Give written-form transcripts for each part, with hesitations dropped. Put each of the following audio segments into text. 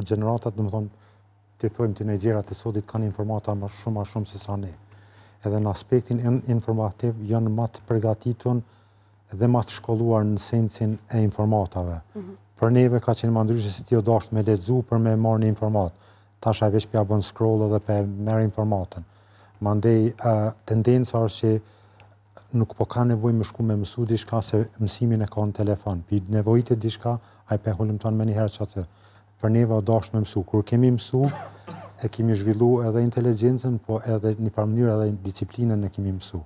gjeneratat, do të thonë, të thojmë tinejdjerat e sotit kanë informata më shumë se sa ne. Edhe në aspektin informativ janë më të përgatitur dhe më të shkolluar në sensin e informatave. Për neve ka qenë më ndryshe si ti o dashtë me lexu për me marrë një informat. Tash ai veç pja bën scroll edhe pe merr informatën. Mandej tendenca është që nuk po ka nevojë më shku me mësu diçka se mësimin e ka në telefon. Pi nevojitet diçka, ai pe hulumton me një herë çatë. Për neve o dashtë me mësu. Kur kemi mësu, e kemi zhvillu edhe inteligjencën, po edhe një farë mënyrë edhe disiplinën e kemi mësu.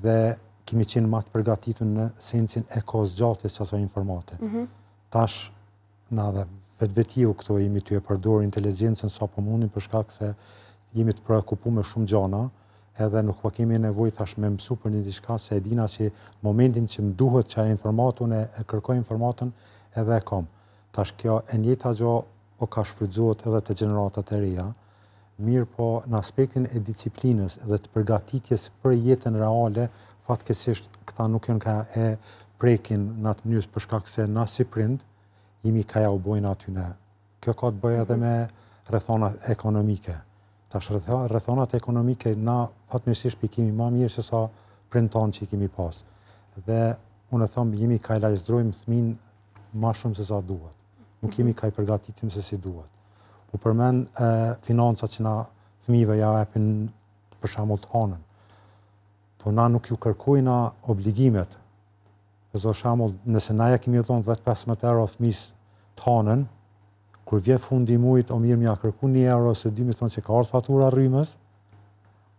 Dhe kemi qenë më të përgatitur në sensin e kohës gjatës që aso informate. Tash, na dhe vetvetiu këto jemi të e përdorë inteligjencën sa po mundin për shkak se jemi të preokupuar me shumë gjana, edhe nuk po kemi nevojë tash me mësu për një diçka se e dina që momentin që më duhet që informatën e kërkoj informatën edhe e kam. Tash kjo e njëjta gjë o ka shfrytëzohet edhe të gjeneratat e reja, mirë po në aspektin e disiplinës dhe të përgatitjes për jetën reale, fatkeqësisht këta nuk janë ka e prekin në atë mënyrë për shkak se na si prind jemi ka ja u bojnë aty ne. Kjo ka të bëjë edhe me rrethonat ekonomike. Tash rrethonat ekonomike na fatmirësisht pikimi më mirë se sa prind tonë që i kemi pas. Dhe unë them jemi ka i lajzdrojmë fëmin më shumë se sa duhet. Nuk jemi ka i përgatitim se si duhet. U përmen financat që na fëmijëve ja japin për shembull të hanën. Po na nuk ju kërkojna obligimet. Për shembull, nëse na ja kemi dhënë 10-15 euro fëmijës të hanën, kur vjen fundi i muajit, o mirë më ja kërku 1 euro ose 2, më thonë që ka ardhur fatura rrymës,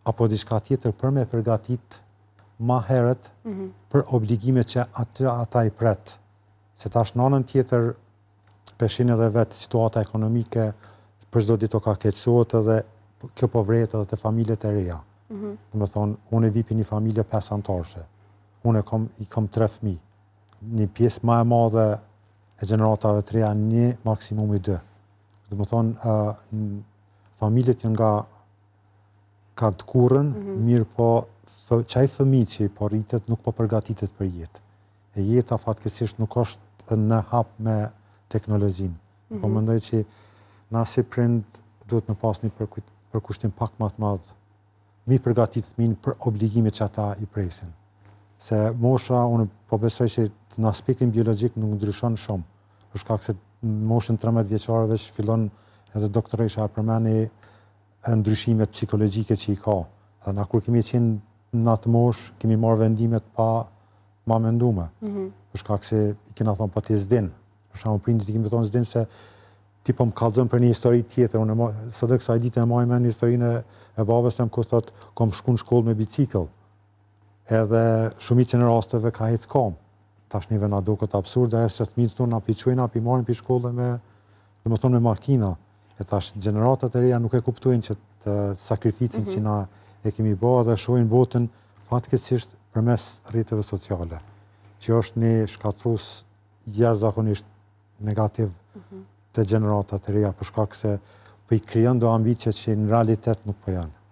apo diçka tjetër për me përgatit ma herët për obligimet që ata i pret. Se tash në anën tjetër peshin edhe vetë situata ekonomike për çdo ditë ka keqësohet edhe kjo po vret edhe te familjet e reja. Do të thonë, unë e vi për një familje 5 anëtarëse. Unë i kam 3 fëmijë. Një pjesë më e madhe e gjeneratave të reja, 1, maksimumi 2. Do të thonë, familjet janë nga ka të kurrën, mirë po çaj fëmijë që po rritet nuk po përgatitet për jetë. E jeta fatkeqësisht nuk është në hap me teknologjinë. Po mendoj që na si prind duhet me pas një përkushtim pak më të madh. Mi përgatit fëmin për obligimet që ata i presin. Se mosha, unë po besoj që në aspektin biologjik nuk ndryshon shumë. Për shkak se në moshën 13 vjeçare veç fillon edhe doktoresha përmeni ndryshimet psikologjike që i ka. Dhe na kur kemi qenë në atë moshë, kemi marrë vendimet pa ma mendume. Për shkak se i kena thonë pa ti zdin. Për shkak prindit i kemi thonë zdin se ti po më kallëzon për një histori tjetër. Unë sot kësaj dite e maj me një historinë e babës tëm ku thot kom shku në shkollë me bicikëll. Edhe shumicën e rasteve ka ecë kom. Tash nive na duket absurde, se fëmijët tonë na piçojnë, pi marrin pi shkollë me, domethënë me makina. E tash gjeneratat e reja nuk e kuptojnë që të sakrificin që na e kemi bërë dhe shohin botën fatkeqësisht përmes rrjeteve sociale, që është një shkatërrues jashtëzakonisht negativ të gjeneratat e reja për shkak se po i krijon do ambicie që në realitet nuk po janë.